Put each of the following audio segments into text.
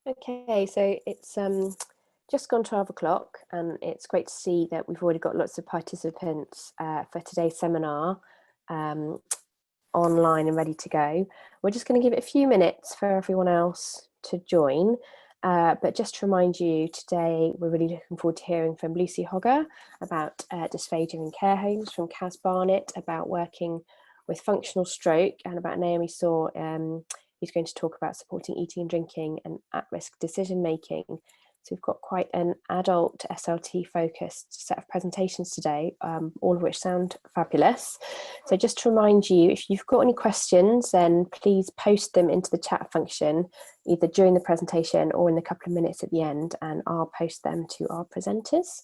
Okay, so it's just gone 12 o'clock, and it's great to see that we've already got lots of participants for today's seminar online and ready to go. We're just going to give it a few minutes for everyone else to join. But just to remind you, today we're really looking forward to hearing from Lucie Hogger about dysphagia in care homes, from Caz Barnett about working with functional stroke, and about Naomi Soar, who's going to talk about supporting eating and drinking and at-risk decision making. So we've got quite an adult SLT focused set of presentations today, all of which sound fabulous. So just to remind you, if you've got any questions, then please post them into the chat function, either during the presentation or in the couple of minutes at the end, and I'll post them to our presenters.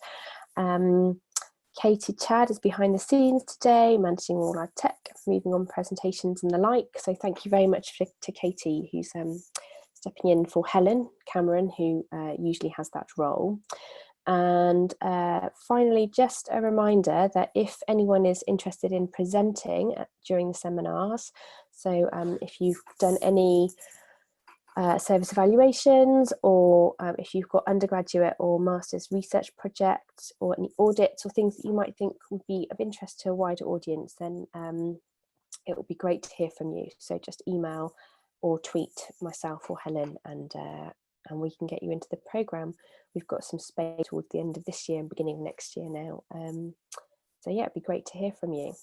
Katie Chad is behind the scenes today, managing all our tech, moving on presentations and the like. So thank you very much to Katie, who's stepping in for Helen Cameron, who usually has that role. And finally, just a reminder that if anyone is interested in presenting during the seminars, so if you've done any service evaluations, or if you've got undergraduate or master's research projects, or any audits or things that you might think would be of interest to a wider audience, then it would be great to hear from you. So just email or tweet myself or Helen, and we can get you into the programme. We've got some space towards the end of this year and beginning of next year now. So yeah, it'd be great to hear from you.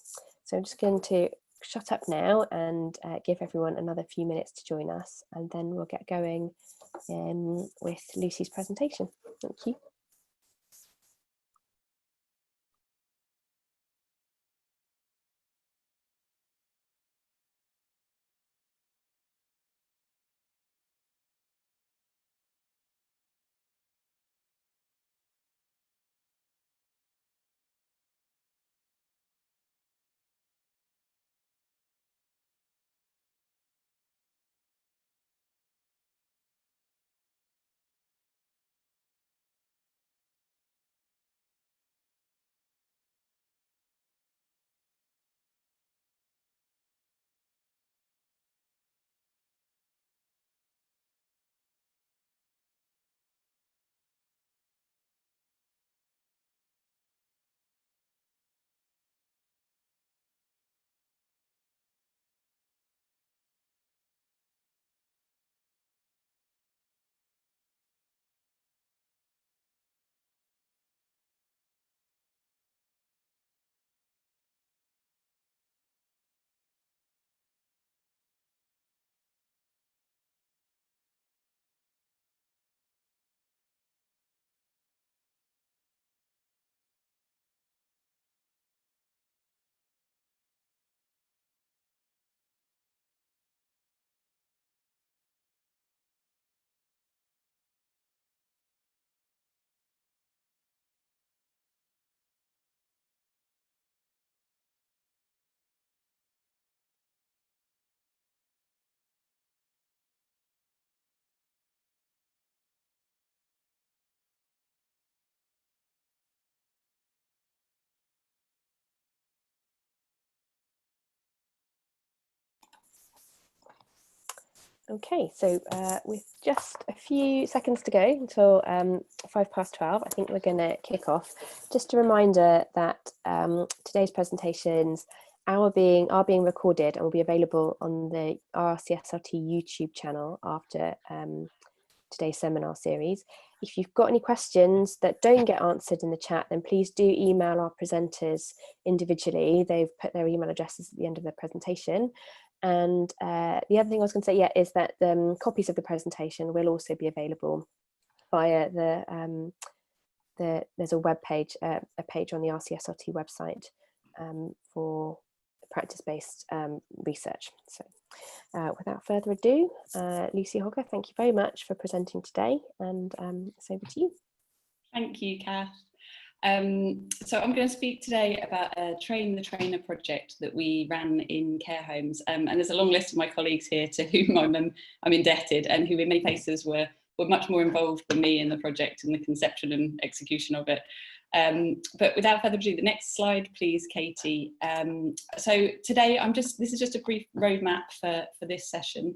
So I'm just going to shut up now and give everyone another few minutes to join us, and then we'll get going with Lucie's presentation. Thank you. Okay, so with just a few seconds to go until 12:05, I think we're going to kick off. Just a reminder that today's presentations are being recorded and will be available on the RCSLT YouTube channel after today's seminar series. If you've got any questions that don't get answered in the chat, then please do email our presenters individually. They've put their email addresses at the end of their presentation. And the other thing I was going to say, yeah, is that copies of the presentation will also be available via there's a web page, a page on the RCSLT website for practice-based research. So without further ado, Lucie Hogger, thank you very much for presenting today, and it's over to you. Thank you, Kath. So I'm going to speak today about a Train the Trainer project that we ran in care homes, and there's a long list of my colleagues here to whom I'm indebted, and who in many places were much more involved than me in the project and the conception and execution of it. But without further ado, the next slide, please, Katie. So today, this is just a brief roadmap for this session.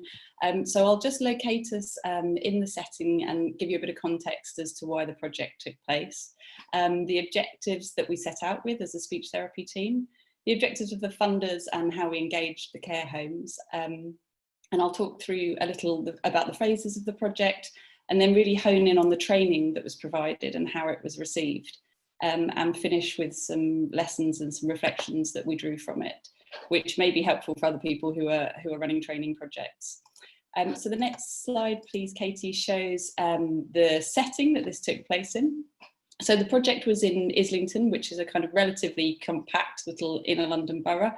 So I'll just locate us in the setting and give you a bit of context as to why the project took place, the objectives that we set out with as a speech therapy team, the objectives of the funders and how we engaged the care homes. And I'll talk through a little about the phases of the project, and then really hone in on the training that was provided and how it was received. And finish with some lessons and some reflections that we drew from it, which may be helpful for other people who are running training projects. So the next slide, please, Katie, shows the setting that this took place in. So the project was in Islington, which is a kind of relatively compact little inner London borough.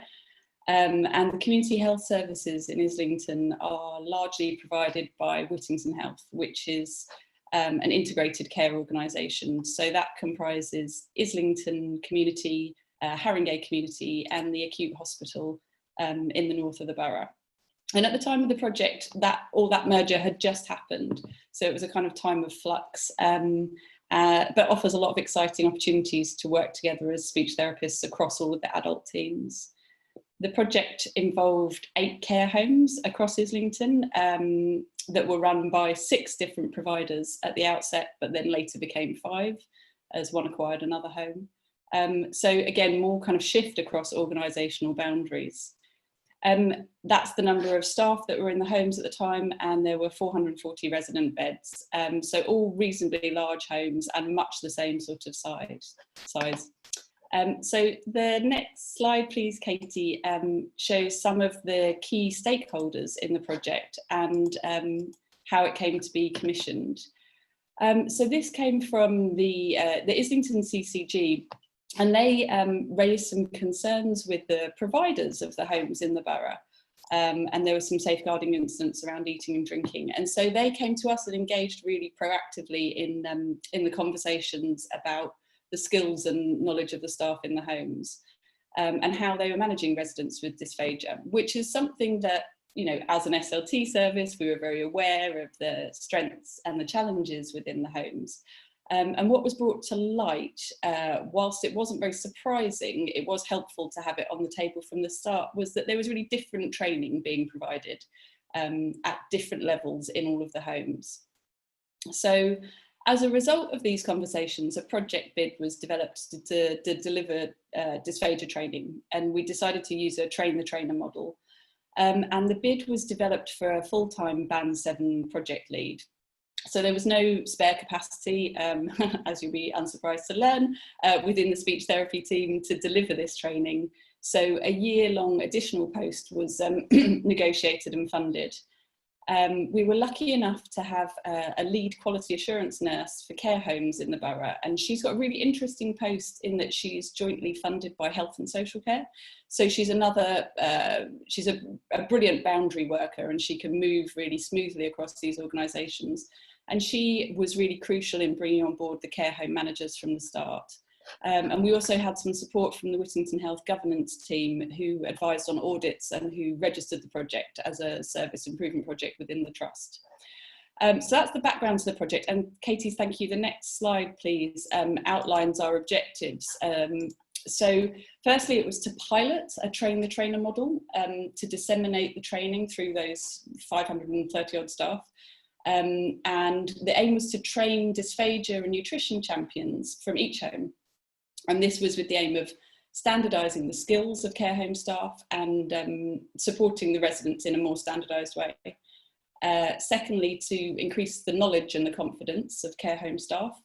And the community health services in Islington are largely provided by Whittington Health, which is an integrated care organisation. So that comprises Islington community, Haringey community, and the acute hospital in the north of the borough. And at the time of the project, all that merger had just happened. So it was a kind of time of flux, but offers a lot of exciting opportunities to work together as speech therapists across all of the adult teams. The project involved 8 care homes across Islington that were run by 6 different providers at the outset, but then later became 5 as one acquired another home. So again, more kind of shift across organisational boundaries. That's the number of staff that were in the homes at the time, and there were 440 resident beds. So all reasonably large homes and much the same sort of size. So the next slide, please, Katie, shows some of the key stakeholders in the project and how it came to be commissioned. So this came from the Islington CCG, and they raised some concerns with the providers of the homes in the borough. And there were some safeguarding incidents around eating and drinking. And so they came to us and engaged really proactively in the conversations about the skills and knowledge of the staff in the homes, and how they were managing residents with dysphagia, which is something that, you know, as an SLT service, we were very aware of the strengths and the challenges within the homes. And what was brought to light, whilst it wasn't very surprising, it was helpful to have it on the table from the start, was that there was really different training being provided at different levels in all of the homes. So as a result of these conversations, a project bid was developed to deliver dysphagia training, and we decided to use a train the trainer model. And the bid was developed for a full-time Band 7 project lead. So there was no spare capacity, as you'll be unsurprised to learn, within the speech therapy team to deliver this training. So a year-long additional post was negotiated and funded. We were lucky enough to have a lead quality assurance nurse for care homes in the borough, and she's got a really interesting post in that she's jointly funded by Health and Social Care. So she's she's a brilliant boundary worker, and she can move really smoothly across these organisations. And she was really crucial in bringing on board the care home managers from the start. And we also had some support from the Whittington Health governance team, who advised on audits and who registered the project as a service improvement project within the trust. So that's the background to the project. And Katie, thank you. The next slide, please, outlines our objectives. So firstly, it was to pilot a train the trainer model, to disseminate the training through those 530 odd staff. And the aim was to train dysphagia and nutrition champions from each home. And this was with the aim of standardising the skills of care home staff and supporting the residents in a more standardised way. Secondly, to increase the knowledge and the confidence of care home staff,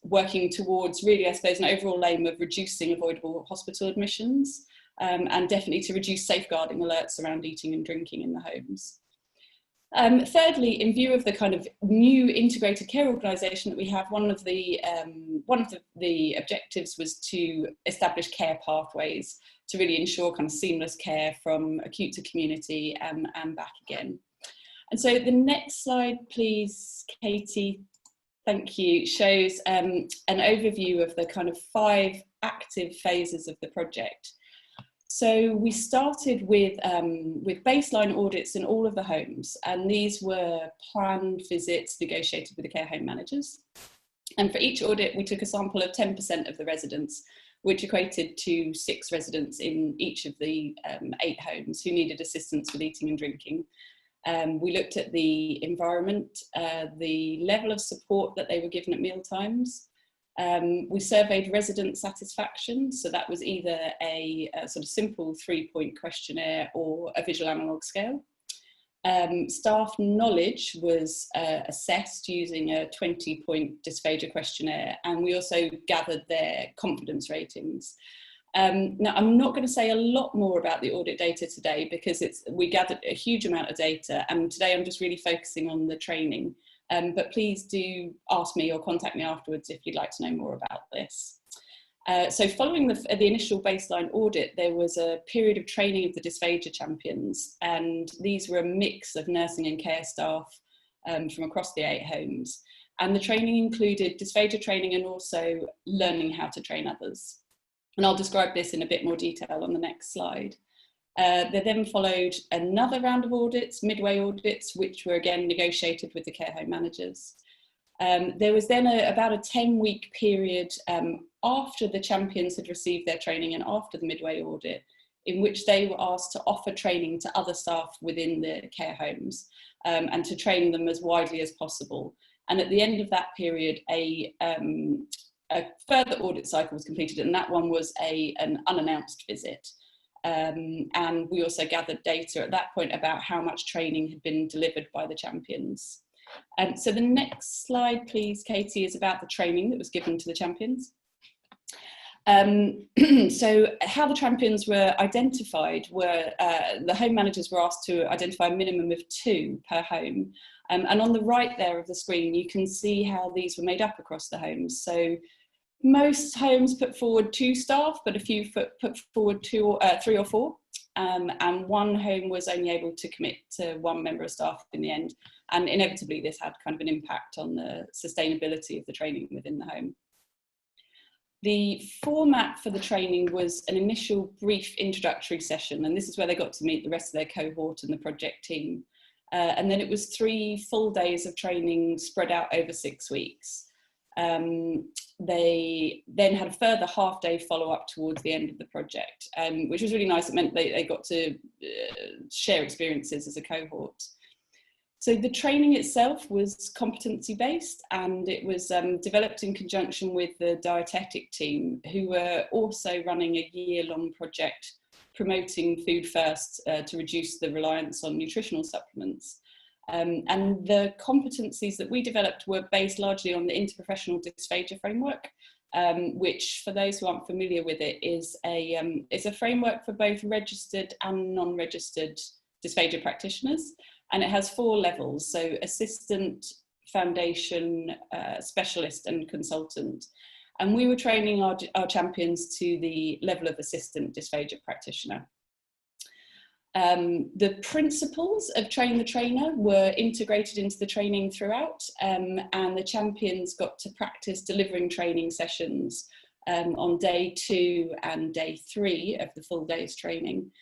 working towards really, I suppose, an overall aim of reducing avoidable hospital admissions, and definitely to reduce safeguarding alerts around eating and drinking in the homes. Thirdly, in view of the kind of new integrated care organisation that we have, one of the objectives was to establish care pathways to really ensure kind of seamless care from acute to community and back again. And so the next slide, please, Katie, thank you, shows an overview of the kind of 5 active phases of the project. So we started with baseline audits in all of the homes, and these were planned visits negotiated with the care home managers. And for each audit, we took a sample of 10% of the residents, which equated to 6 residents in each of the 8 homes who needed assistance with eating and drinking. We looked at the environment, the level of support that they were given at mealtimes. We surveyed resident satisfaction, so that was either a sort of simple 3-point questionnaire or a visual analogue scale. Staff knowledge was assessed using a 20-point dysphagia questionnaire, and we also gathered their confidence ratings. Now, I'm not going to say a lot more about the audit data today because we gathered a huge amount of data, and today I'm just really focusing on the training. But please do ask me or contact me afterwards if you'd like to know more about this. So following the initial baseline audit, there was a period of training of the Dysphagia Champions, and these were a mix of nursing and care staff from across the 8 homes. And the training included dysphagia training and also learning how to train others. And I'll describe this in a bit more detail on the next slide. There then followed another round of audits, midway audits, which were again negotiated with the care home managers. There was then about a 10-week period after the champions had received their training and after the midway audit, in which they were asked to offer training to other staff within the care homes and to train them as widely as possible. And at the end of that period, a further audit cycle was completed, and that one was an unannounced visit. And we also gathered data at that point about how much training had been delivered by the champions. So the next slide, please, Katie, is about the training that was given to the champions. So how the champions were identified were, the home managers were asked to identify a minimum of 2 per home. And on the right there of the screen, you can see how these were made up across the homes. So most homes put forward 2 staff, but a few put forward 3 or 4. And one home was only able to commit to 1 member of staff in the end. And inevitably, this had kind of an impact on the sustainability of the training within the home. The format for the training was an initial brief introductory session, and this is where they got to meet the rest of their cohort and the project team. And then it was 3 full days of training spread out over 6 weeks. They then had a further half-day follow-up towards the end of the project, which was really nice. It meant they got to share experiences as a cohort. So the training itself was competency-based, and it was developed in conjunction with the dietetic team, who were also running a year-long project promoting food first to reduce the reliance on nutritional supplements. And the competencies that we developed were based largely on the interprofessional dysphagia framework, which, for those who aren't familiar with it, is it's a framework for both registered and non-registered dysphagia practitioners. And it has 4 levels, so assistant, foundation, specialist and consultant. And we were training our champions to the level of assistant dysphagia practitioner. The principles of Train the Trainer were integrated into the training throughout, and the champions got to practice delivering training sessions on day 2 and day 3 of the full day's training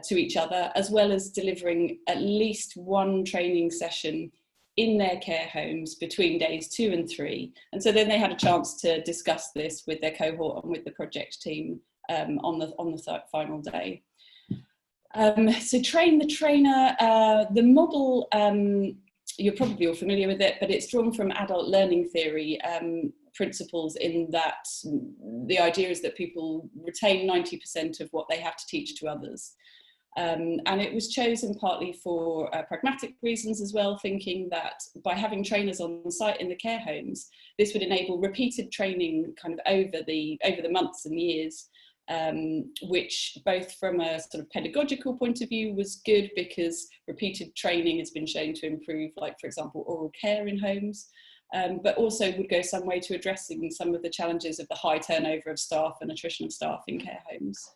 to each other, as well as delivering at least 1 training session in their care homes between days 2 and 3. And so then they had a chance to discuss this with their cohort and with the project team on the final day. So Train the Trainer, the model, you're probably all familiar with it, but it's drawn from adult learning theory principles, in that the idea is that people retain 90% of what they have to teach to others. And it was chosen partly for pragmatic reasons as well, thinking that by having trainers on site in the care homes, this would enable repeated training kind of over the months and years, which both from a sort of pedagogical point of view was good, because repeated training has been shown to improve, like, for example, oral care in homes, but also would go some way to addressing some of the challenges of the high turnover of staff and attrition of staff in care homes.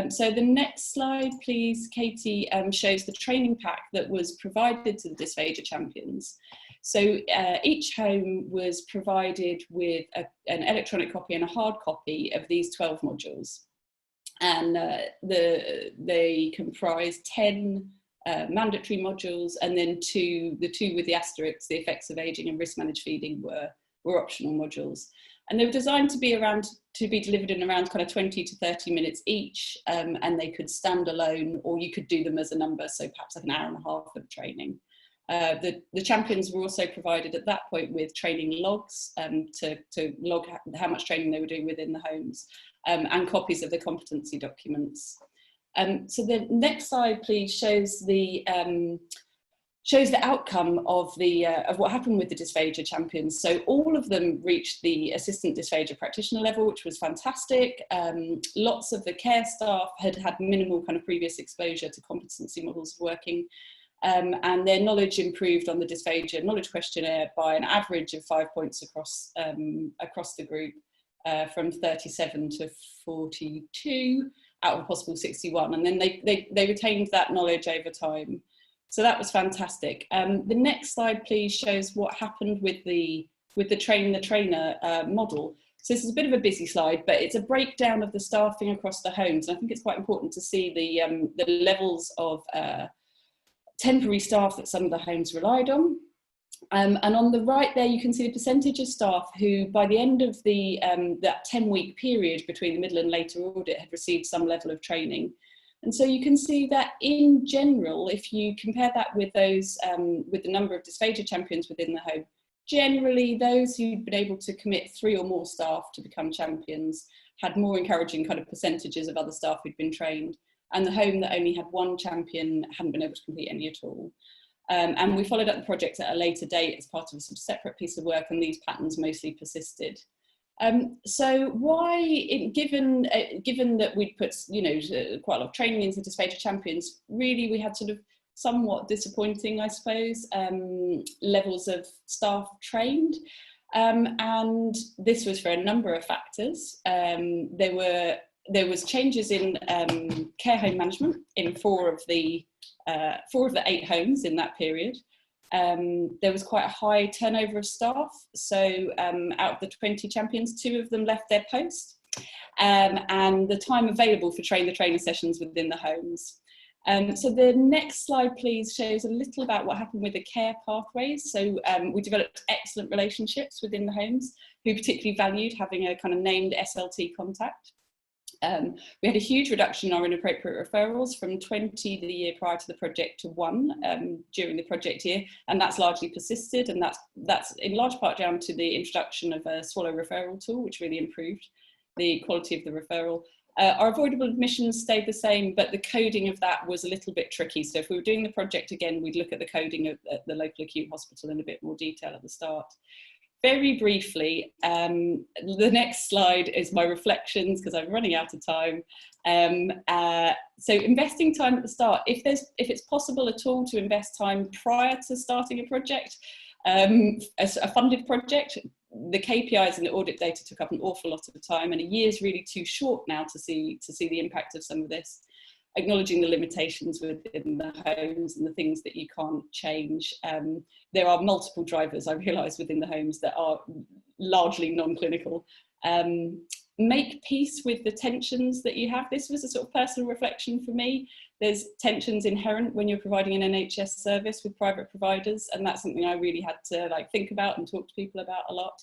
So the next slide, please, Katie, shows the training pack that was provided to the Dysphagia Champions. So each home was provided with an electronic copy and a hard copy of these 12 modules. And they comprise 10 mandatory modules, and then the two with the asterisks, the effects of ageing and risk managed feeding, were or optional modules. And they were designed to be delivered in around kind of 20 to 30 minutes each, and they could stand alone, or you could do them as a number, so perhaps like an hour and a half of training. The champions were also provided at that point with training logs to log how much training they were doing within the homes, and copies of the competency documents. So the next slide, please, shows the outcome of what happened with the dysphagia champions. So all of them reached the assistant dysphagia practitioner level, which was fantastic. Lots of the care staff had minimal kind of previous exposure to competency models of working, and their knowledge improved on the dysphagia knowledge questionnaire by an average of 5 points across the group, from 37 to 42 out of a possible 61, and then they retained that knowledge over time. So that was fantastic. The next slide, please, shows what happened with the train the trainer model. So this is a bit of a busy slide, but it's a breakdown of the staffing across the homes. And I think it's quite important to see the levels of temporary staff that some of the homes relied on. And on the right there, you can see the percentage of staff who, by the end of that 10-week period between the middle and later audit, had received some level of training. And so you can see that in general, if you compare that with those, with the number of dysphagia champions within the home, generally those who'd been able to commit 3 or more staff to become champions had more encouraging kind of percentages of other staff who'd been trained. And the home that only had 1 champion hadn't been able to complete any at all. And we followed up the project at a later date as part of a sort of separate piece of work, and these patterns mostly persisted. So why, given that we'd put, quite a lot of training into dysphagia champions, really we had sort of somewhat disappointing, I suppose, levels of staff trained. And this was for a number of factors. There was changes in care home management in 4 of the 8 homes in that period. There was quite a high turnover of staff. So out of the 20 champions, 2 of them left their post, and the time available for train the trainer sessions within the homes. So the next slide, please, shows a little about what happened with the care pathways. So we developed excellent relationships within the homes who particularly valued having a kind of named SLT contact. We had a huge reduction in our inappropriate referrals from 20 the year prior to the project to 1 during the project year, and that's largely persisted, and that's in large part down to the introduction of a swallow referral tool, which really improved the quality of the referral. Our avoidable admissions stayed the same, but the coding of that was a little bit tricky. So if we were doing the project again, we'd look at the coding of the local acute hospital in a bit more detail at the start. Very briefly, the next slide is my reflections, because I'm running out of time. So investing time at the start, if it's possible at all to invest time prior to starting a project, a funded project, the KPIs and the audit data took up an awful lot of time, and a year is really too short now to see the impact of some of this. Acknowledging the limitations within the homes and the things that you can't change. There are multiple drivers, I realise, within the homes that are largely non-clinical. Make peace with the tensions that you have. This was a sort of personal reflection for me. There's tensions inherent when you're providing an NHS service with private providers, and that's something I really had to think about and talk to people about a lot.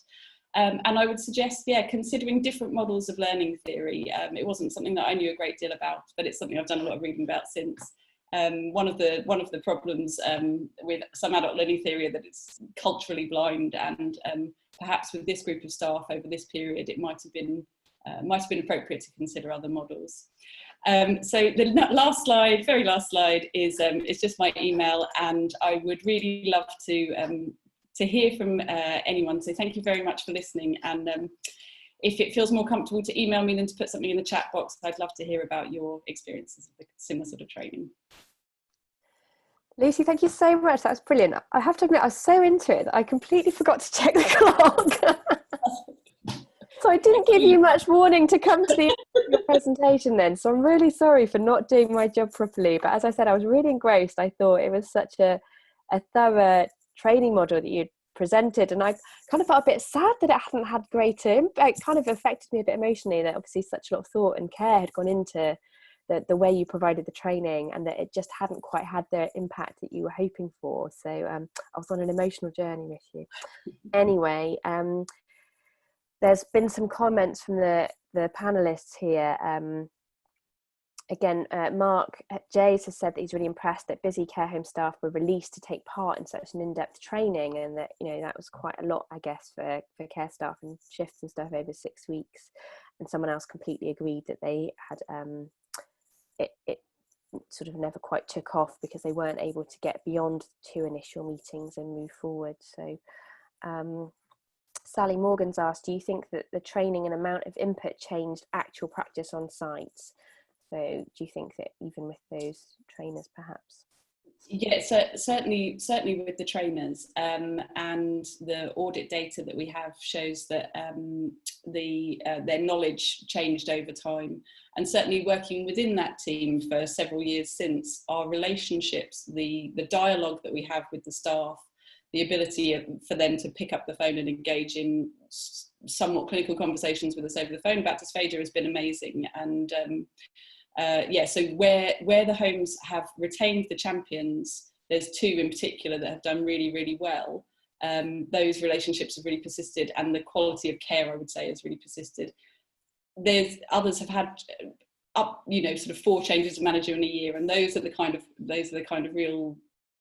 And I would suggest, considering different models of learning theory. It wasn't something that I knew a great deal about, but it's something I've done a lot of reading about since. One of the problems with some adult learning theory is that it's culturally blind, and perhaps with this group of staff over this period, it might have been appropriate to consider other models. So the last slide, very last slide, is just my email, and I would really love to hear from anyone. So thank you very much for listening, and if it feels more comfortable to email me than to put something in the chat box, I'd love to hear about your experiences of similar sort of training. Lucy, thank you so much. That was brilliant. I have to admit, I was so into it that I completely forgot to check the clock. So I didn't give you much warning to come to the end of your presentation then. So I'm really sorry for not doing my job properly. But as I said, I was really engrossed. I thought it was such a thorough training model that you'd presented, and I kind of felt a bit sad that it hadn't had greater impact. It kind of affected me a bit emotionally that obviously such a lot of thought and care had gone into the way you provided the training, and that it just hadn't quite had the impact that you were hoping for. So I was on an emotional journey with you. Anyway, There's been some comments from the panelists here. Again, Mark Jays has said that he's really impressed that busy care home staff were released to take part in such an in-depth training, and that, you know, that was quite a lot, I guess, for care staff and shifts and stuff over 6 weeks. And someone else completely agreed that they had it sort of never quite took off because they weren't able to get beyond 2 initial meetings and move forward. So Sally Morgan's asked, do you think that the training and amount of input changed actual practice on sites? So do you think that even with those trainers, perhaps? Yeah, so certainly with the trainers, and the audit data that we have shows that their knowledge changed over time, and certainly working within that team for several years since, our relationships, the dialogue that we have with the staff, the ability for them to pick up the phone and engage in somewhat clinical conversations with us over the phone about dysphagia has been amazing. And so where the homes have retained the champions, there's 2 in particular that have done really, really well. Those relationships have really persisted, and the quality of care, I would say, has really persisted. There's others have had sort of 4 changes of manager in a year, and those are the kind of real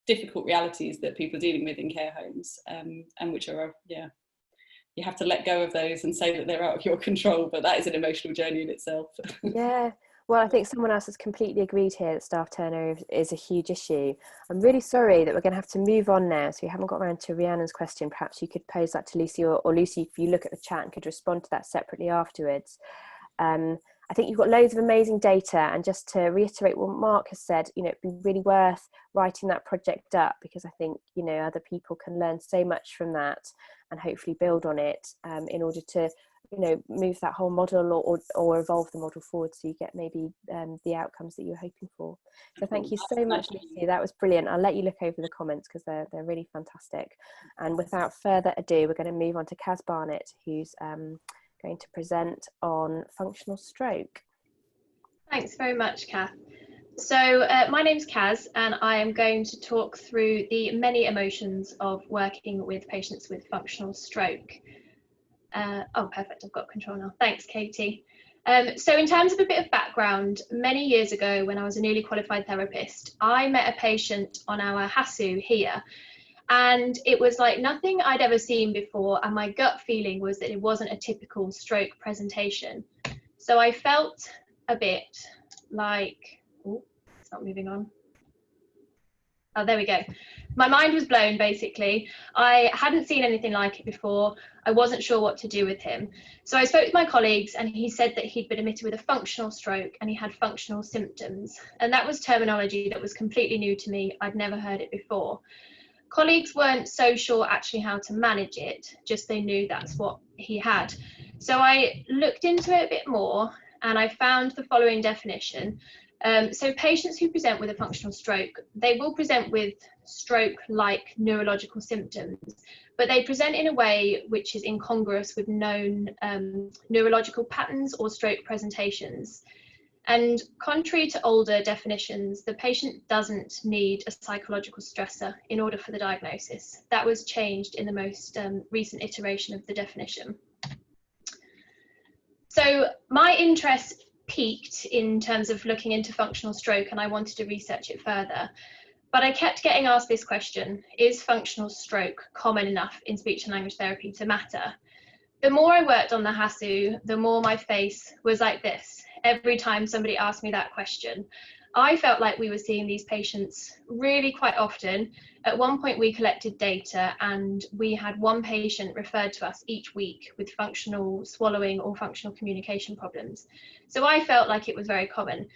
difficult realities that people are dealing with in care homes, and which are you have to let go of those and say that they're out of your control, but that is an emotional journey in itself. Yeah. Well, I think someone else has completely agreed here that staff turnover is a huge issue. I'm really sorry that we're going to have to move on now, so we haven't got around to Rhiannon's question. Perhaps you could pose that to Lucie, or Lucie, if you look at the chat, and could respond to that separately afterwards. I think you've got loads of amazing data, and just to reiterate what Mark has said, you know, it'd be really worth writing that project up, because I think, you know, other people can learn so much from that and hopefully build on it in order to, you know, move that whole model or evolve the model forward, so you get maybe the outcomes that you're hoping for. So thank you so much, Lucie. That was brilliant. I'll let you look over the comments because they're really fantastic. And without further ado, we're going to move on to Caz Barnett, who's going to present on functional stroke. Thanks very much, Kath. So my name's Caz, and I am going to talk through the many emotions of working with patients with functional stroke. Oh, perfect, I've got control now. Thanks, Katie. So in terms of a bit of background, many years ago when I was a newly qualified therapist, I met a patient on our HASU here, and it was like nothing I'd ever seen before, and my gut feeling was that it wasn't a typical stroke presentation. So I felt a bit like, oh, it's not moving on. Oh, there we go. My mind was blown, basically. I hadn't seen anything like it before. I wasn't sure what to do with him. So I spoke to my colleagues, and he said that he'd been admitted with a functional stroke and he had functional symptoms. And that was terminology that was completely new to me. I'd never heard it before. Colleagues weren't so sure actually how to manage it, just they knew that's what he had. So I looked into it a bit more, and I found the following definition. So patients who present with a functional stroke, they will present with stroke-like neurological symptoms, but they present in a way which is incongruous with known neurological patterns or stroke presentations. And contrary to older definitions, the patient doesn't need a psychological stressor in order for the diagnosis. That was changed in the most recent iteration of the definition. So my interest peaked in terms of looking into functional stroke, and I wanted to research it further. But I kept getting asked this question: is functional stroke common enough in speech and language therapy to matter? The more I worked on the HASU, the more my face was like this every time somebody asked me that question. I felt like we were seeing these patients really quite often. At one point we collected data, and we had one patient referred to us each week with functional swallowing or functional communication problems. So I felt like it was very common.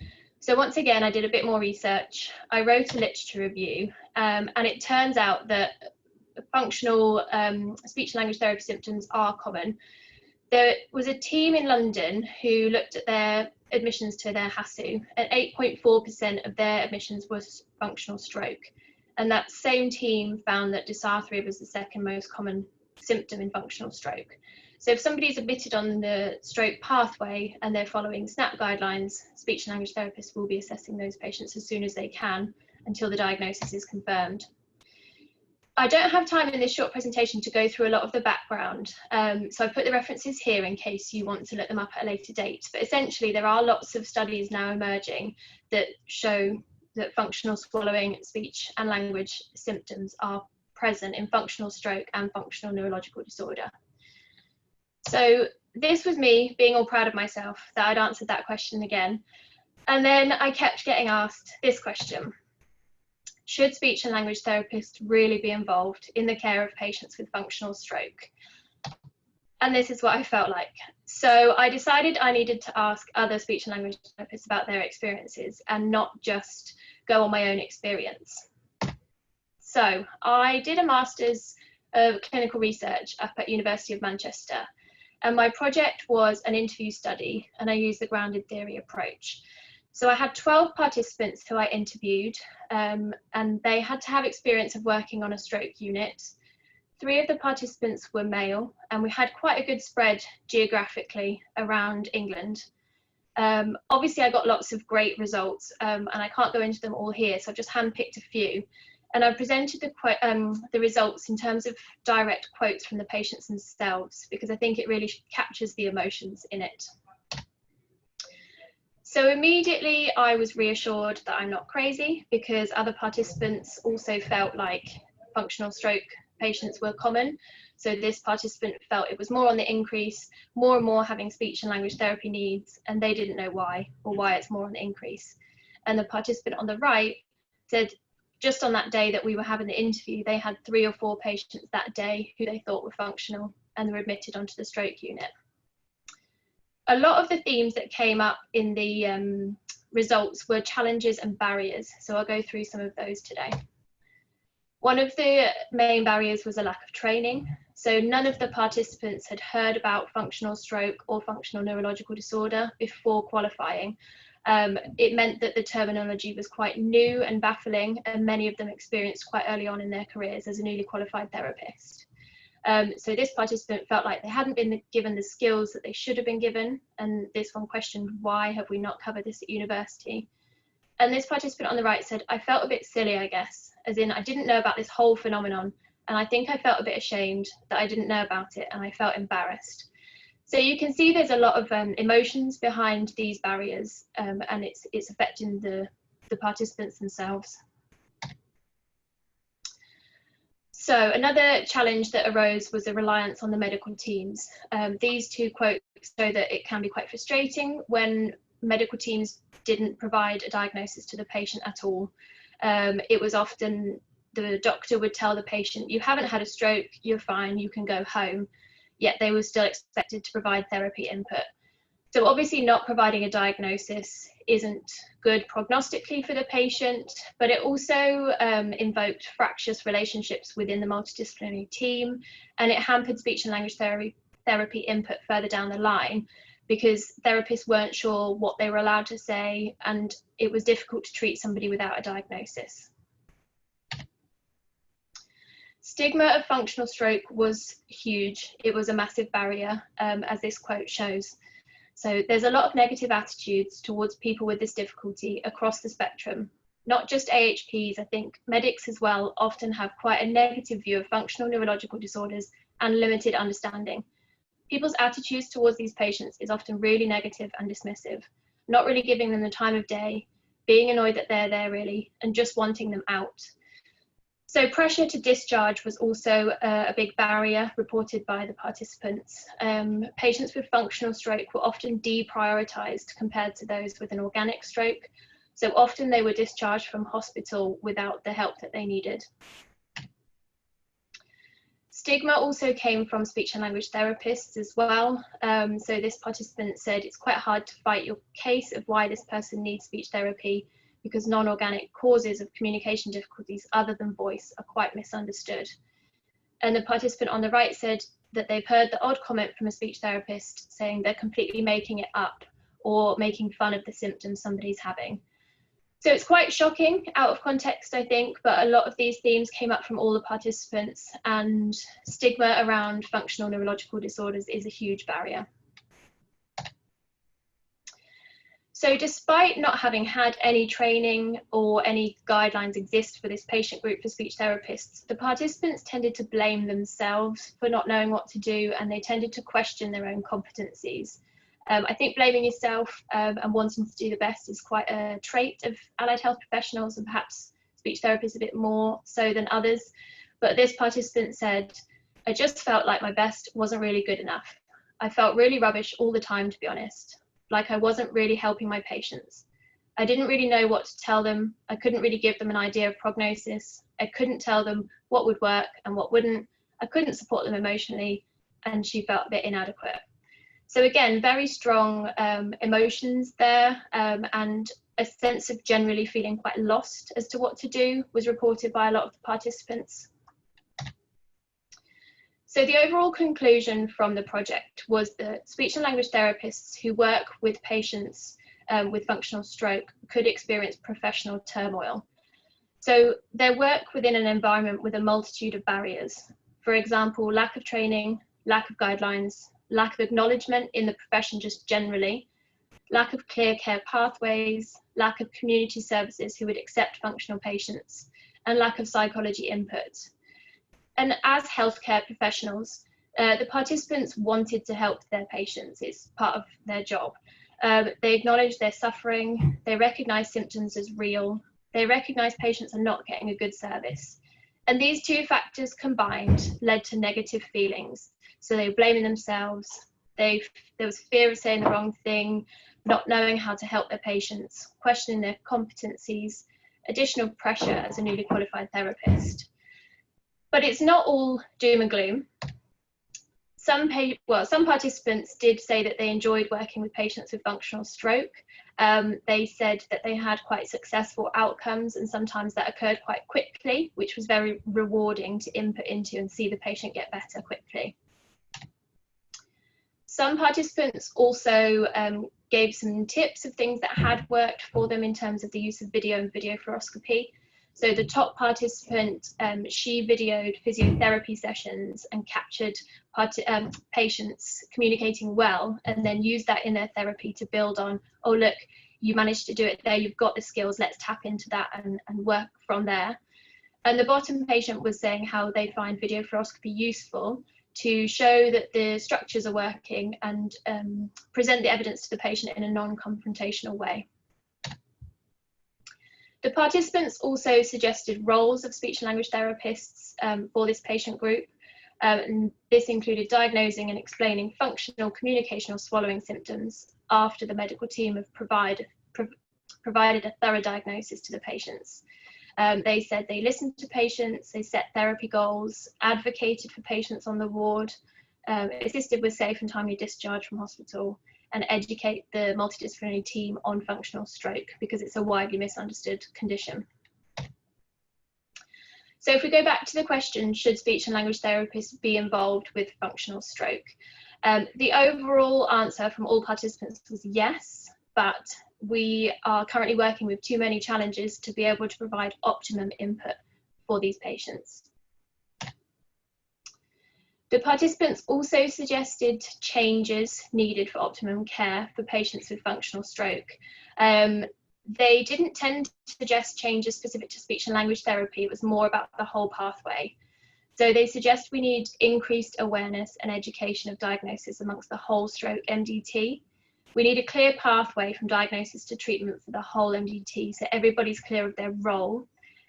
So once again, I did a bit more research. I wrote a literature review, and it turns out that functional speech and language therapy symptoms are common. There was a team in London who looked at their admissions to their HASU, and 8.4% of their admissions was functional stroke. And that same team found that dysarthria was the second most common symptom in functional stroke. So if somebody is admitted on the stroke pathway and they're following SNAP guidelines, speech and language therapists will be assessing those patients as soon as they can until the diagnosis is confirmed. I don't have time in this short presentation to go through a lot of the background, so I put the references here in case you want to look them up at a later date. But essentially, there are lots of studies now emerging that show that functional swallowing, speech and language symptoms are present in functional stroke and functional neurological disorder. So this was me being all proud of myself that I'd answered that question again. And then I kept getting asked this question: should speech and language therapists really be involved in the care of patients with functional stroke? And this is what I felt like. So I decided I needed to ask other speech and language therapists about their experiences and not just go on my own experience. So I did a master's of clinical research up at University of Manchester, and my project was an interview study, and I used the grounded theory approach. So I had 12 participants who I interviewed, and they had to have experience of working on a stroke unit. 3 of the participants were male, and we had quite a good spread geographically around England. Obviously, I got lots of great results, and I can't go into them all here, so I've just handpicked a few. And I presented the results in terms of direct quotes from the patients themselves, because I think it really captures the emotions in it. So immediately I was reassured that I'm not crazy, because other participants also felt like functional stroke patients were common. So this participant felt it was more on the increase, more and more having speech and language therapy needs, and they didn't know why, or why it's more on the increase. And the participant on the right said just on that day that we were having the interview, they had 3 or 4 patients that day who they thought were functional and were admitted onto the stroke unit. A lot of the themes that came up in the results were challenges and barriers, so I'll go through some of those today. One of the main barriers was a lack of training. So none of the participants had heard about functional stroke or functional neurological disorder before qualifying. It meant that the terminology was quite new and baffling, and many of them experienced quite early on in their careers as a newly qualified therapist. So this participant felt like they hadn't been given the skills that they should have been given, and this one questioned, why have we not covered this at university? And this participant on the right said, I felt a bit silly, I guess, as in I didn't know about this whole phenomenon, and I think I felt a bit ashamed that I didn't know about it, and I felt embarrassed. So you can see there's a lot of emotions behind these barriers, and it's affecting the participants themselves. So another challenge that arose was a reliance on the medical teams. These 2 quotes show that it can be quite frustrating when medical teams didn't provide a diagnosis to the patient at all. It was often the doctor would tell the patient, you haven't had a stroke, you're fine, you can go home, yet they were still expected to provide therapy input. So obviously not providing a diagnosis isn't good prognostically for the patient, but it also invoked fractious relationships within the multidisciplinary team, and it hampered speech and language therapy input further down the line, because therapists weren't sure what they were allowed to say, and it was difficult to treat somebody without a diagnosis. Stigma of functional stroke was huge. It was a massive barrier, as this quote shows. So there's a lot of negative attitudes towards people with this difficulty across the spectrum. Not just AHPs, I think medics as well often have quite a negative view of functional neurological disorders and limited understanding. People's attitudes towards these patients is often really negative and dismissive, not really giving them the time of day, being annoyed that they're there really, and just wanting them out. So pressure to discharge was also a big barrier reported by the participants. Patients with functional stroke were often deprioritised compared to those with an organic stroke. So often they were discharged from hospital without the help that they needed. Stigma also came from speech and language therapists as well. So this participant said it's quite hard to fight your case of why this person needs speech therapy, because non-organic causes of communication difficulties other than voice are quite misunderstood. And the participant on the right said that they've heard the odd comment from a speech therapist saying they're completely making it up or making fun of the symptoms somebody's having. So it's quite shocking out of context, I think, but a lot of these themes came up from all the participants, and stigma around functional neurological disorders is a huge barrier. So despite not having had any training or any guidelines exist for this patient group for speech therapists, the participants tended to blame themselves for not knowing what to do, and they tended to question their own competencies. I think blaming yourself and wanting to do the best is quite a trait of allied health professionals, and perhaps speech therapists a bit more so than others. But this participant said, "I just felt like my best wasn't really good enough. I felt really rubbish all the time, to be honest. Like I wasn't really helping my patients. I didn't really know what to tell them. I couldn't really give them an idea of prognosis. I couldn't tell them what would work and what wouldn't. I couldn't support them emotionally," and she felt a bit inadequate. So again, very strong emotions there, and a sense of generally feeling quite lost as to what to do was reported by a lot of the participants. So the overall conclusion from the project was that speech and language therapists who work with patients with functional stroke could experience professional turmoil. So they work within an environment with a multitude of barriers. For example, lack of training, lack of guidelines, lack of acknowledgement in the profession just generally, lack of clear care pathways, lack of community services who would accept functional patients, and lack of psychology input. And as healthcare professionals, the participants wanted to help their patients. It's part of their job. They acknowledge their suffering, they recognise symptoms as real, they recognise patients are not getting a good service. And these two factors combined led to negative feelings. So they were blaming themselves, there was fear of saying the wrong thing, not knowing how to help their patients, questioning their competencies, additional pressure as a newly qualified therapist. But it's not all doom and gloom. Some participants did say that they enjoyed working with patients with functional stroke. They said that they had quite successful outcomes, and sometimes that occurred quite quickly, which was very rewarding to input into and see the patient get better quickly. Some participants also gave some tips of things that had worked for them in terms of the use of video and videofluoroscopy. So the top participant, she videoed physiotherapy sessions and captured patients communicating well, and then used that in their therapy to build on, oh look, you managed to do it there, you've got the skills, let's tap into that and work from there. And the bottom patient was saying how they find videofluoroscopy useful to show that the structures are working and present the evidence to the patient in a non-confrontational way. The participants also suggested roles of speech and language therapists for this patient group. And this included diagnosing and explaining functional, communication or swallowing symptoms after the medical team have provided a thorough diagnosis to the patients. They said they listened to patients, they set therapy goals, advocated for patients on the ward, assisted with safe and timely discharge from hospital, and educate the multidisciplinary team on functional stroke, because it's a widely misunderstood condition. So if we go back to the question, should speech and language therapists be involved with functional stroke? The overall answer from all participants was yes, but we are currently working with too many challenges to be able to provide optimum input for these patients. The participants also suggested changes needed for optimum care for patients with functional stroke. They didn't tend to suggest changes specific to speech and language therapy. It was more about the whole pathway. So they suggest we need increased awareness and education of diagnosis amongst the whole stroke MDT. We need a clear pathway from diagnosis to treatment for the whole MDT, so everybody's clear of their role,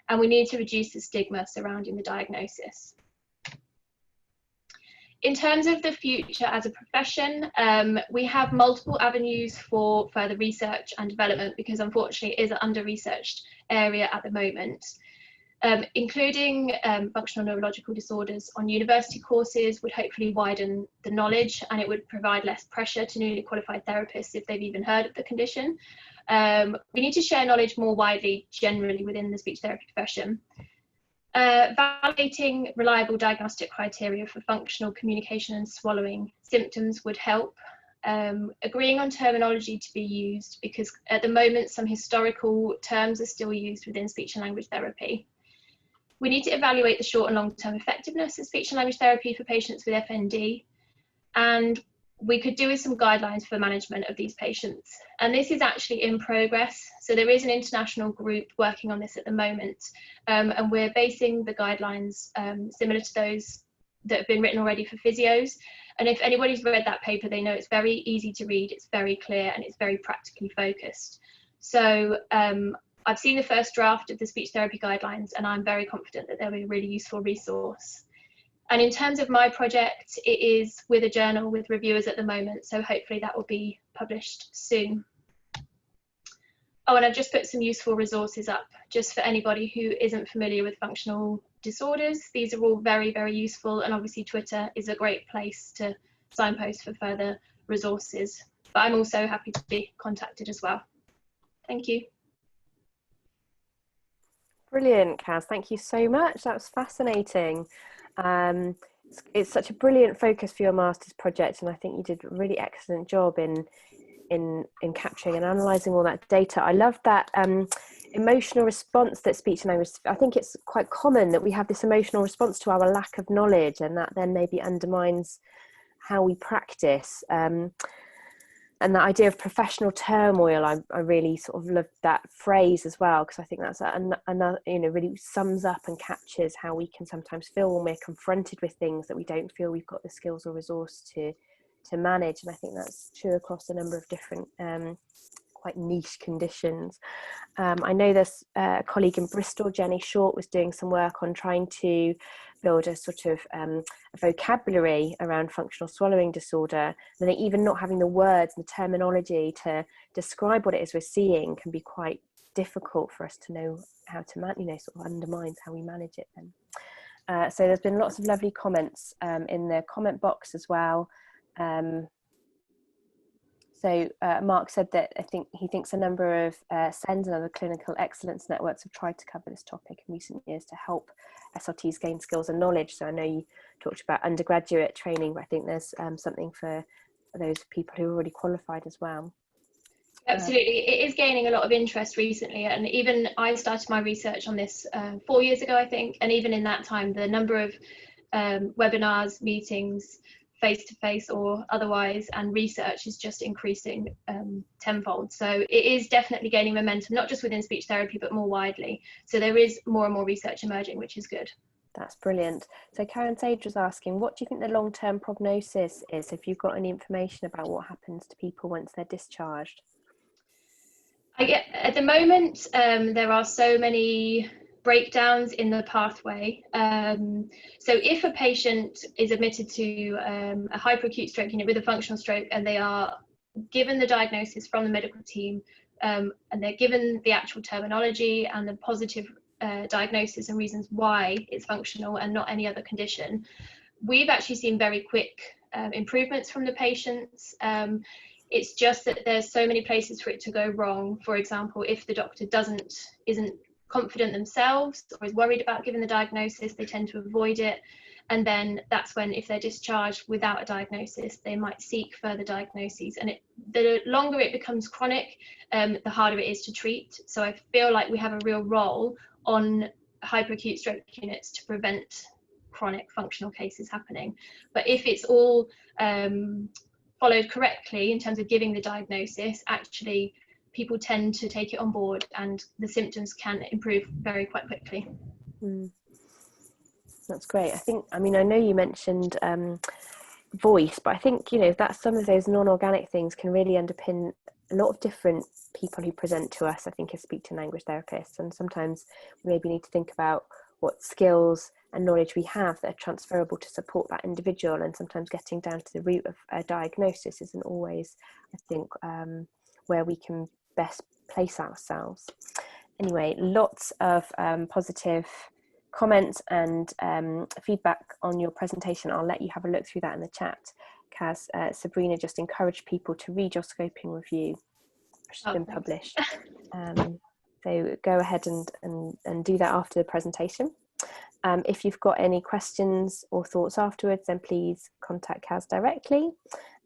and we need to reduce the stigma surrounding the diagnosis. In terms of the future as a profession, we have multiple avenues for further research and development, because unfortunately it is an under-researched area at the moment. Including functional neurological disorders on university courses would hopefully widen the knowledge, and it would provide less pressure to newly qualified therapists if they've even heard of the condition. We need to share knowledge more widely generally within the speech therapy profession. Validating reliable diagnostic criteria for functional communication and swallowing symptoms would help. Agreeing on terminology to be used, because at the moment some historical terms are still used within speech and language therapy. We need to evaluate the short and long-term effectiveness of speech and language therapy for patients with FND, and we could do with some guidelines for management of these patients. And this is actually in progress. So there is an international group working on this at the moment, and we're basing the guidelines similar to those that have been written already for physios. And if anybody's read that paper, they know it's very easy to read, it's very clear, and it's very practically focused. So I've seen the first draft of the speech therapy guidelines, and I'm very confident that they'll be a really useful resource. And in terms of my project, it is with a journal with reviewers at the moment, so hopefully that will be published soon. Oh, and I've just put some useful resources up just for anybody who isn't familiar with functional disorders. These are all very, very useful, and obviously Twitter is a great place to signpost for further resources. But I'm also happy to be contacted as well. Thank you. Brilliant, Caz. Thank you so much. That was fascinating. It's such a brilliant focus for your master's project, and I think you did a really excellent job in capturing and analysing all that data. I love that emotional response that speech and language. I think it's quite common that we have this emotional response to our lack of knowledge, and that then maybe undermines how we practice. And that idea of professional turmoil, I really sort of love that phrase as well, because I think that's another, really sums up and captures how we can sometimes feel when we're confronted with things that we don't feel we've got the skills or resource to manage. And I think that's true across a number of different quite niche conditions. I know there's a colleague in Bristol, Jenny Short, was doing some work on trying to build a sort of a vocabulary around functional swallowing disorder. And then even not having the words and the terminology to describe what it is we're seeing can be quite difficult for us to know how to manage, sort of undermines how we manage it then. So there's been lots of lovely comments in the comment box as well. So Mark said that he thinks a number of SENS and other clinical excellence networks have tried to cover this topic in recent years to help SLTs gain skills and knowledge. So I know you talked about undergraduate training, but I think there's something for those people who are already qualified as well. Absolutely, it is gaining a lot of interest recently, and even I started my research on this 4 years ago, I think, and even in that time, the number of webinars, meetings, face-to-face or otherwise, and research is just increasing tenfold. So it is definitely gaining momentum, not just within speech therapy, but more widely. So there is more and more research emerging, which is good. That's brilliant. So Karen Sage was asking, what do you think the long-term prognosis is, if you've got any information about what happens to people once they're discharged? At the moment, there are so many breakdowns in the pathway. So if a patient is admitted to a hyperacute stroke unit with a functional stroke, and they are given the diagnosis from the medical team, and they're given the actual terminology and the positive diagnosis and reasons why it's functional and not any other condition, we've actually seen very quick improvements from the patients. It's just that there's so many places for it to go wrong. For example, if the doctor isn't confident themselves or is worried about giving the diagnosis, they tend to avoid it. And then that's when, if they're discharged without a diagnosis, they might seek further diagnoses. And the longer it becomes chronic, the harder it is to treat. So I feel like we have a real role on hyperacute stroke units to prevent chronic functional cases happening. But if it's all followed correctly in terms of giving the diagnosis, actually people tend to take it on board and the symptoms can improve quite quickly. That's great. I know you mentioned voice, but I think, that's some of those non-organic things can really underpin a lot of different people who present to us, I think, as speech and language therapists. And sometimes we maybe need to think about what skills and knowledge we have that are transferable to support that individual, and sometimes getting down to the root of a diagnosis isn't always, I think, where we can best place ourselves. Anyway, lots of positive comments and feedback on your presentation. I'll let you have a look through that in the chat. Caz, Sabrina just encouraged people to read your scoping review, which has been published. So go ahead and do that after the presentation. If you've got any questions or thoughts afterwards, then please contact Caz directly.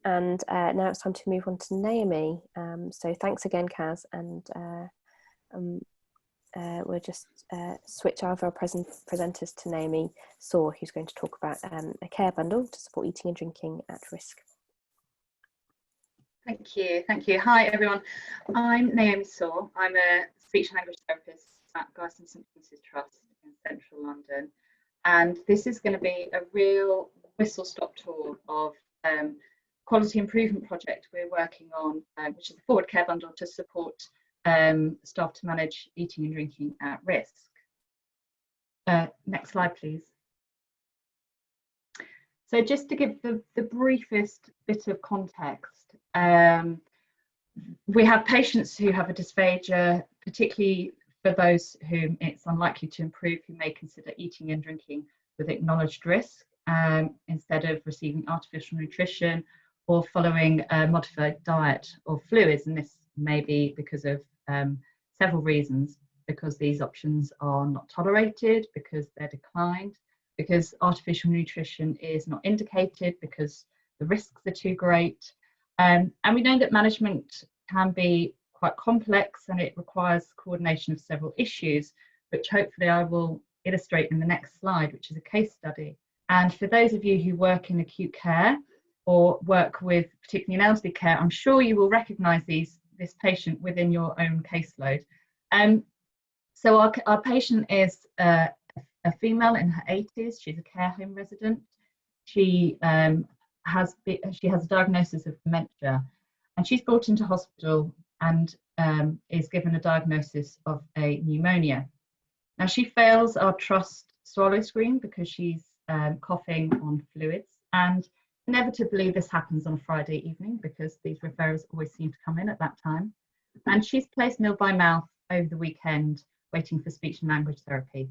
And now it's time to move on to Naomi. So thanks again, Caz, and we'll just switch over our presenters to Naomi Soar, who's going to talk about a care bundle to support eating and drinking at risk. Thank you. Hi everyone. I'm Naomi Soar. I'm a speech and language therapist at Guy's and St Vincent's Trust in central London, and this is going to be a real whistle-stop tour of quality improvement project we're working on, which is the Forward Care Bundle to support staff to manage eating and drinking at risk. Next slide, please. So just to give the briefest bit of context, we have patients who have a dysphagia, particularly for those whom it's unlikely to improve, who may consider eating and drinking with acknowledged risk instead of receiving artificial nutrition or following a modified diet or fluids. And this may be because of several reasons, because these options are not tolerated, because they're declined, because artificial nutrition is not indicated, because the risks are too great. And we know that management can be quite complex and it requires coordination of several issues, which hopefully I will illustrate in the next slide, which is a case study. And for those of you who work in acute care or work with particularly in elderly care, I'm sure you will recognise this patient within your own caseload. So our patient is a female in her 80s. She's a care home resident. She has a diagnosis of dementia, and she's brought into hospital and is given a diagnosis of a pneumonia. Now she fails our trust swallow screen because she's coughing on fluids, and inevitably this happens on a Friday evening because these referrers always seem to come in at that time. And she's placed nil by mouth over the weekend, waiting for speech and language therapy.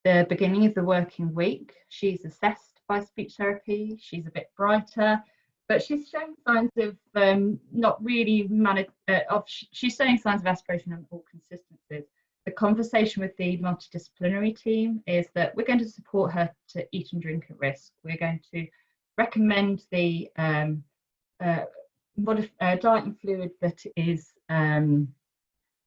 The beginning of the working week, she's assessed by speech therapy. She's a bit brighter, but she's showing signs of not really she's showing signs of aspiration and all consistencies. The conversation with the multidisciplinary team is that we're going to support her to eat and drink at risk. We're going to recommend the diet and fluid that is going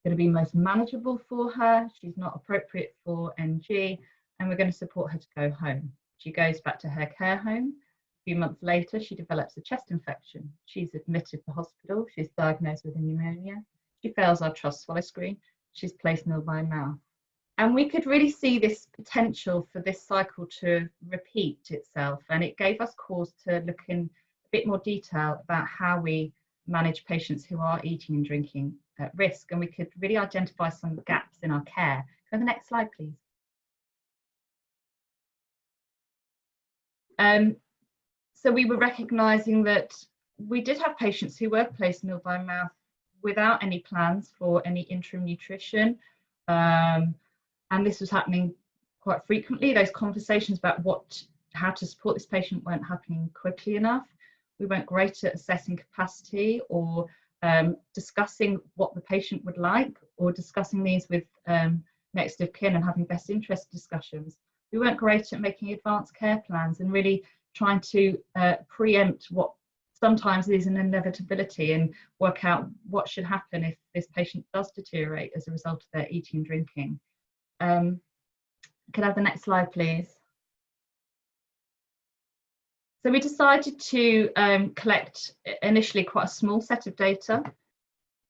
to be most manageable for her. She's not appropriate for NG, and we're going to support her to go home. She goes back to her care home. A few months later, she develops a chest infection. She's admitted to hospital. She's diagnosed with a pneumonia. She fails our trust swallow screen. She's placed nil by mouth. And we could really see this potential for this cycle to repeat itself. And it gave us cause to look in a bit more detail about how we manage patients who are eating and drinking at risk. And we could really identify some gaps in our care. Go to the next slide, please. So we were recognising that we did have patients who were placed nil by mouth without any plans for any interim nutrition. And this was happening quite frequently. Those conversations about how to support this patient weren't happening quickly enough. We weren't great at assessing capacity or discussing what the patient would like, or discussing these with next of kin and having best interest discussions. We weren't great at making advanced care plans and really trying to preempt what sometimes is an inevitability and work out what should happen if this patient does deteriorate as a result of their eating and drinking. Could I have the next slide, please? So we decided to collect initially quite a small set of data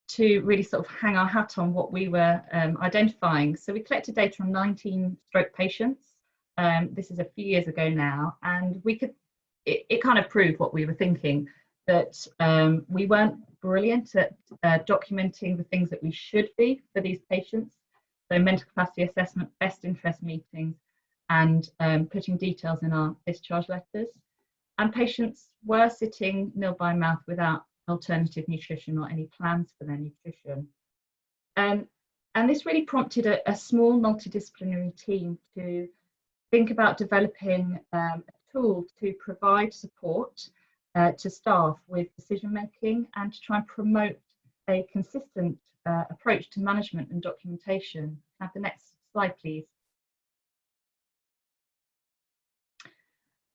to really sort of hang our hat on what we were identifying. So we collected data on 19 stroke patients. This is a few years ago now, and it kind of proved what we were thinking, that we weren't brilliant at documenting the things that we should be for these patients. So mental capacity assessment, best interest meetings, and putting details in our discharge letters. And patients were sitting nil by mouth without alternative nutrition or any plans for their nutrition. And this really prompted a small multidisciplinary team to think about developing a tool to provide support to staff with decision making and to try and promote a consistent approach to management and documentation. Can I have the next slide, please?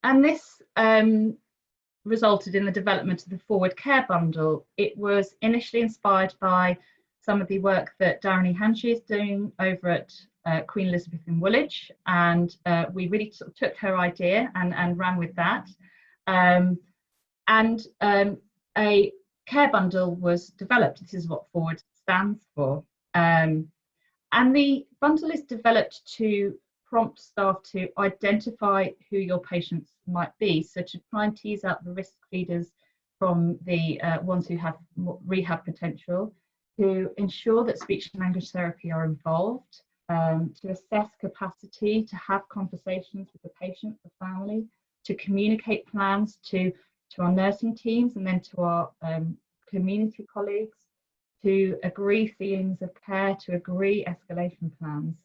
And this resulted in the development of the Forward Care Bundle. It was initially inspired by some of the work that Darren Hanshi is doing over at Queen Elizabeth in Woolwich, and we really sort of took her idea and ran with that. A care bundle was developed. This is what Forward stands for. And the bundle is developed to prompt staff to identify who your patients might be. So to try and tease out the risk feeders from the ones who have rehab potential, to ensure that speech and language therapy are involved, to assess capacity, to have conversations with the patient, the family, to communicate plans to our nursing teams and then to our community colleagues, to agree feelings of care, to agree escalation plans.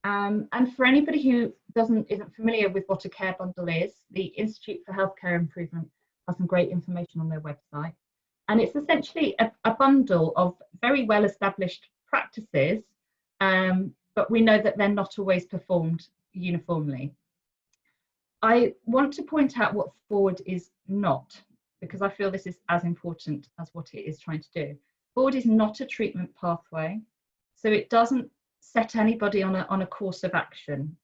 And for anybody who isn't familiar with what a care bundle is, the Institute for Healthcare Improvement has some great information on their website. And it's essentially a bundle of very well established practices, but we know that they're not always performed uniformly. I want to point out what Forward is not, because I feel this is as important as what it is trying to do. Forward is not a treatment pathway, so it doesn't set anybody on a course of action.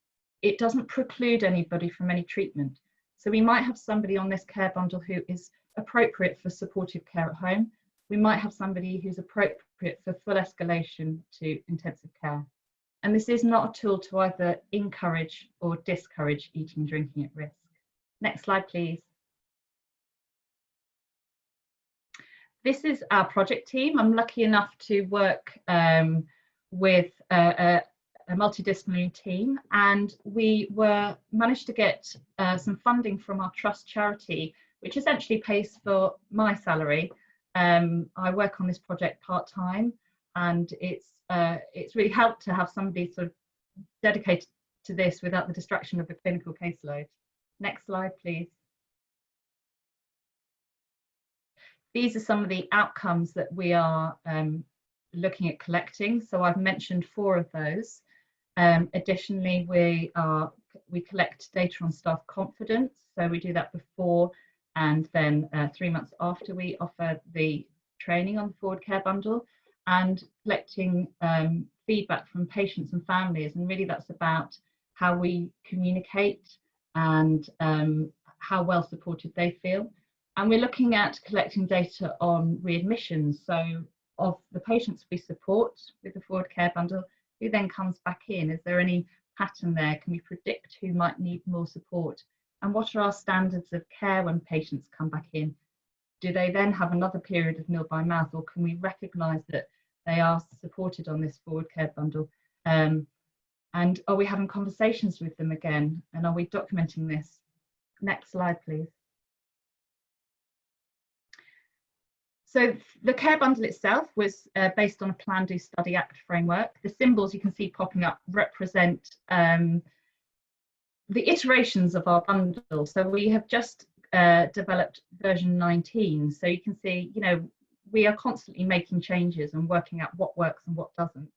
It doesn't preclude anybody from any treatment. So we might have somebody on this care bundle who is appropriate for supportive care at home. We might have somebody who's appropriate for full escalation to intensive care. And this is not a tool to either encourage or discourage eating and drinking at risk. Next slide, please. This is our project team. I'm lucky enough to work with a multidisciplinary team, and we managed to get some funding from our trust charity, which essentially pays for my salary. I work on this project part-time, and it's really helped to have somebody sort of dedicated to this without the distraction of the clinical caseload. Next slide, please. These are some of the outcomes that we are looking at collecting. So I've mentioned 4 of those. Additionally, we collect data on staff confidence. So we do that before and then 3 months after we offer the training on the Forward Care Bundle, and collecting feedback from patients and families. And really that's about how we communicate and how well supported they feel. And we're looking at collecting data on readmissions, so of the patients we support with the Forward Care Bundle, who then comes back in. Is there any pattern there? Can we predict who might need more support? And what are our standards of care when patients come back in? Do they then have another period of nil by mouth, or can we recognise that they are supported on this Forward Care Bundle? And are we having conversations with them again? And are we documenting this? Next slide, please. So the care bundle itself was based on a Plan, Do, Study, Act framework. The symbols you can see popping up represent the iterations of our bundle. So we have just developed version 19. So you can see, we are constantly making changes and working out what works and what doesn't.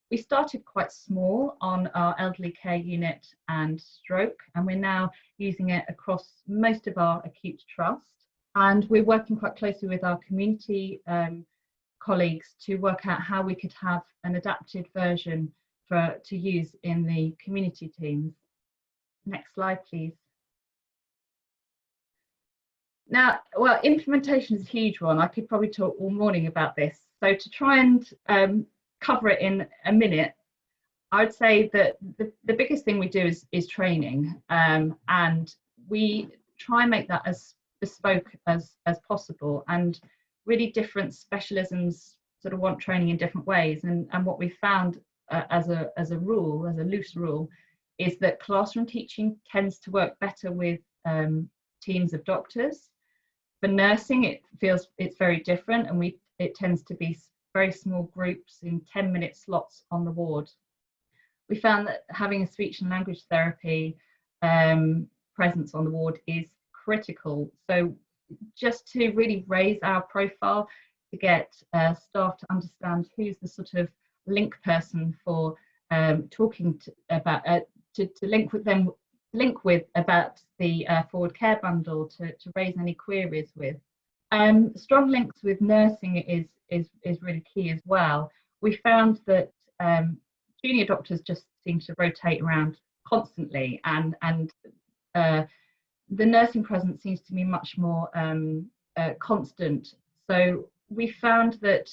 We started quite small on our elderly care unit and stroke, and we're now using it across most of our acute trust. And we're working quite closely with our community colleagues to work out how we could have an adapted version to use in the community teams. Next slide, please. Now, well, implementation is a huge one. I could probably talk all morning about this. So to try and cover it in a minute, I would say that the biggest thing we do is training, and we try and make that as bespoke as possible, and really different specialisms sort of want training in different ways. And what we found as a loose rule, is that classroom teaching tends to work better with teams of doctors. For nursing, it's very different, and it tends to be very small groups in 10-minute slots on the ward. We found that having a speech and language therapy presence on the ward is critical. So just to really raise our profile, to get staff to understand who's the sort of link person for talking about to link with about the Forward Care Bundle, to raise any queries with. Strong links with nursing is really key as well. We found that junior doctors just seem to rotate around constantly, and the nursing presence seems to be much more constant. So we found that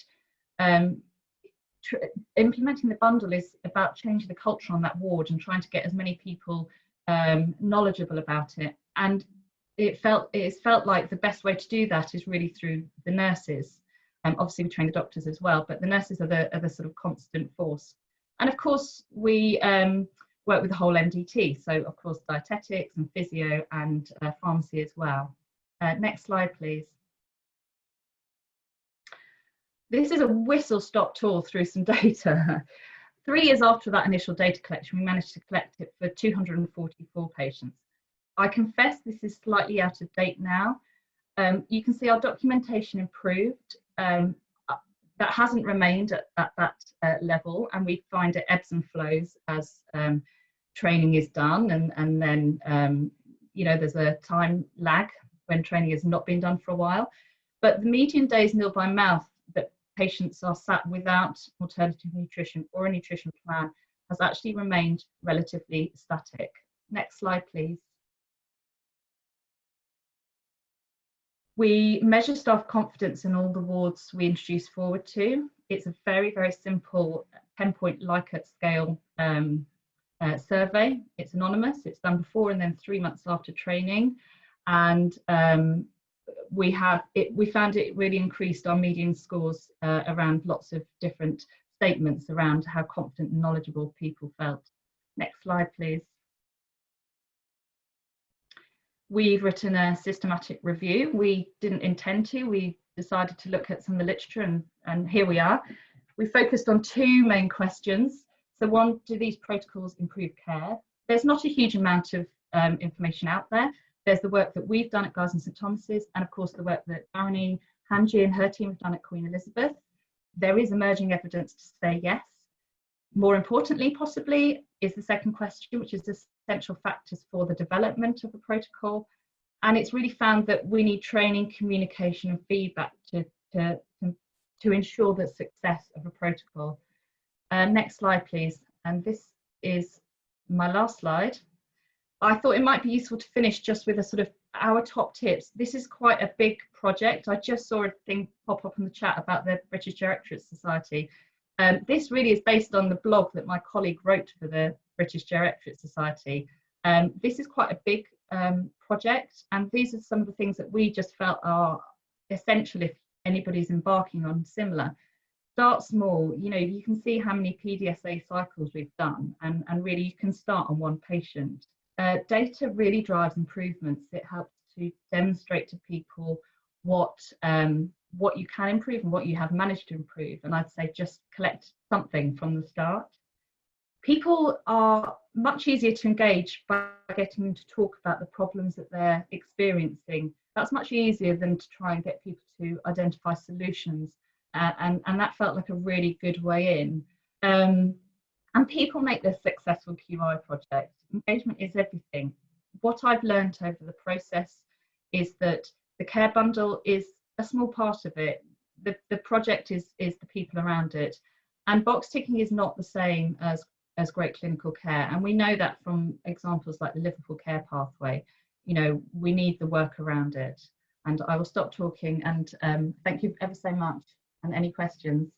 implementing the bundle is about changing the culture on that ward and trying to get as many people knowledgeable about it. And it felt like the best way to do that is really through the nurses. Obviously we train the doctors as well, but the nurses are the sort of constant force. And of course we work with the whole MDT, so of course dietetics and physio and pharmacy as well. Next slide please. This is a whistle-stop tour through some data. 3 years after that initial data collection, we managed to collect it for 244 patients. I confess this is slightly out of date now. You can see our documentation improved. That hasn't remained at that level, and we find it ebbs and flows as training is done, and then you know, there's a time lag when training has not been done for a while. But the median days nil by mouth that patients are sat without alternative nutrition or a nutrition plan has actually remained relatively static. Next slide please. We measure staff confidence in all the wards we introduce forward to. It's a very, very simple 10-point Likert scale survey. It's anonymous. It's done before and then 3 months after training. And we found it really increased our median scores around lots of different statements around how confident and knowledgeable people felt. Next slide, please. We've written a systematic review. We didn't intend to. We decided to look at some of the literature, and here we are. We focused on 2 main questions. So one, do these protocols improve care? There's not a huge amount of information out there. There's the work that we've done at Guy's and St Thomas's, and of course the work that Naomi Hanji and her team have done at Queen Elizabeth. There is emerging evidence to say yes. More importantly, possibly, is the second question, which is essential factors for the development of a protocol. And it's really found that we need training, communication and feedback to ensure the success of a protocol. Next slide, please. And this is my last slide. I thought it might be useful to finish just with a sort of our top tips. This is quite a big project. I just saw a thing pop up in the chat about the British Geriatric Society. This really is based on the blog that my colleague wrote for the British Geriatric Society. This is quite a big project, and these are some of the things that we just felt are essential if anybody's embarking on similar. Start small. You know, you can see how many PDSA cycles we've done, and really you can start on 1 patient. Data really drives improvements. It helps to demonstrate to people what you can improve and what you have managed to improve. And I'd say just collect something from the start. People are much easier to engage by getting them to talk about the problems that they're experiencing. That's much easier than to try and get people to identify solutions. And that felt like a really good way in. And people make this successful QI project. Engagement is everything. What I've learned over the process is that the care bundle is a small part of it. The project is the people around it. And box ticking is not the same as great clinical care. And we know that from examples like the Liverpool Care Pathway. You know, we need the work around it. And I will stop talking, and thank you ever so much. And any questions?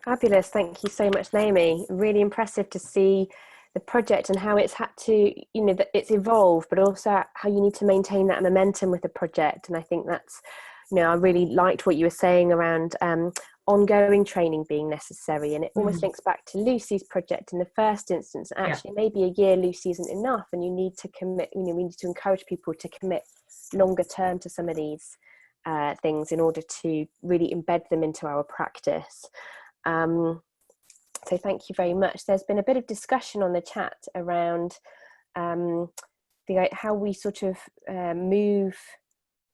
Fabulous, thank you so much, Naomi. Really impressive to see the project and how it's had to, you know, that it's evolved, but also how you need to maintain that momentum with the project. And I think that's, you know, I really liked what you were saying around ongoing training being necessary, and it almost links back to Lucie's project in the first instance. Actually, maybe a year, Lucie, isn't enough, and you need to commit, you know, we need to encourage people to commit longer term to some of these things in order to really embed them into our practice. So thank you very much. There's been a bit of discussion on the chat around how we sort of move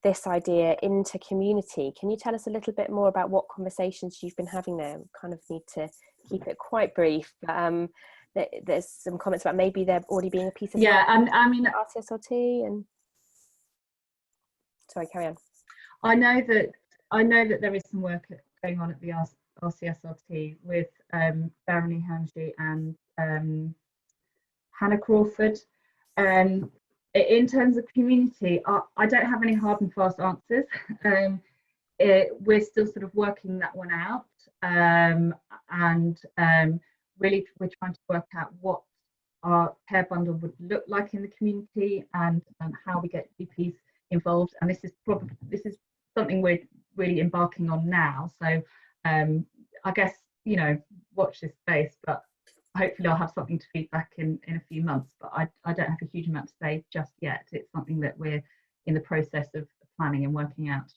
this idea into community. Can you tell us a little bit more about what conversations you've been having there? We kind of need to keep it quite brief, but there's some comments about maybe there already being a piece of and I mean RCSLT and sorry, carry on. I know that there is some work going on at the RCSLT with Naomi Hanji and Hannah Crawford. In terms of community, I don't have any hard and fast answers. We're still sort of working that one out, and really we're trying to work out what our care bundle would look like in the community, and how we get GPs involved. And this is something we're really embarking on now. So I guess, you know, watch this space, but hopefully I'll have something to feed back in a few months. But I don't have a huge amount to say just yet. It's something that we're in the process of planning and working out.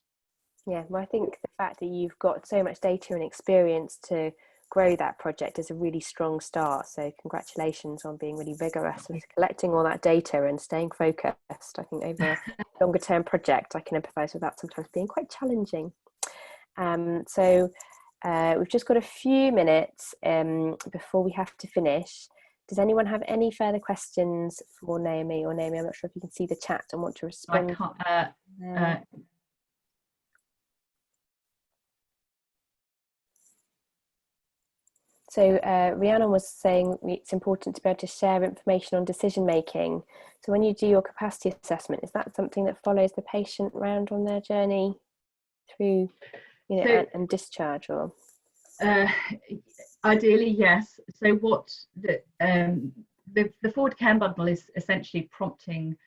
Yeah, well, I think the fact that you've got so much data and experience to grow that project is a really strong start. So congratulations on being really vigorous with collecting all that data and staying focused. I think over a longer term project, I can empathise with that sometimes being quite challenging. So we've just got a few minutes before we have to finish. Does anyone have any further questions for Naomi? Or Naomi, I'm not sure if you can see the chat and want to respond. I can't. So Rhiannon was saying it's important to be able to share information on decision making. So when you do your capacity assessment, is that something that follows the patient round on their journey through, you know, and discharge? Or ideally, yes. So what the forward care bundle is essentially prompting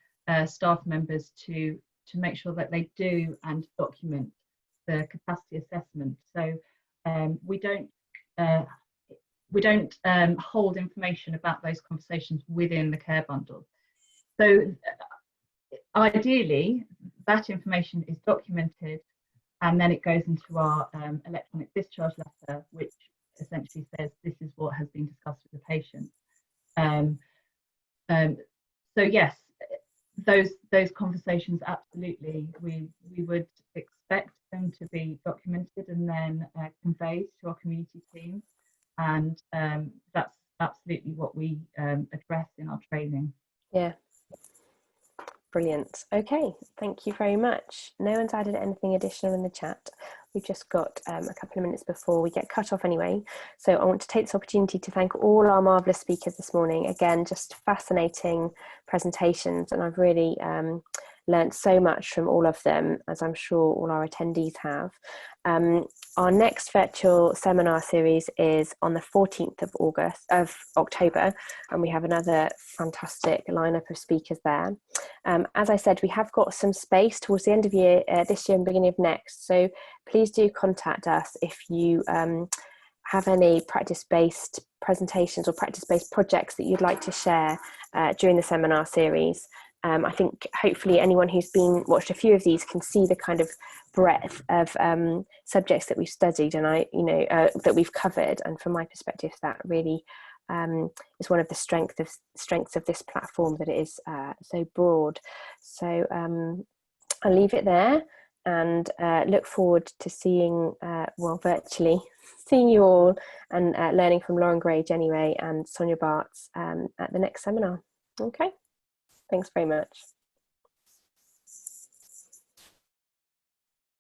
staff members to make sure that they do and document the capacity assessment. So we don't hold information about those conversations within the care bundle. So ideally, that information is documented, and then it goes into our electronic discharge letter, which essentially says this is what has been discussed with the patient. So yes, those conversations, absolutely, we would expect them to be documented and then conveyed to our community teams. And that's absolutely what we address in our training. Yeah, brilliant. Okay, thank you very much. No one's added anything additional in the chat. We've just got a couple of minutes before we get cut off anyway. So I want to take this opportunity to thank all our marvellous speakers this morning. Again, just fascinating presentations, and I've really learned so much from all of them, as I'm sure all our attendees have. Our next virtual seminar series is on the 14th of October, and we have another fantastic lineup of speakers there. As I said, we have got some space towards the end of year, this year and beginning of next, so please do contact us if you have any practice-based presentations or practice-based projects that you'd like to share during the seminar series. I think hopefully anyone who's watched a few of these can see the kind of breadth of subjects that we've studied and that we've covered, and from my perspective that really is one of the strengths of this platform, that it is so broad. So I'll leave it there and look forward to seeing, virtually seeing you all and learning from Lauren Grage anyway, and Sonia Bartz at the next seminar. Okay. Thanks very much.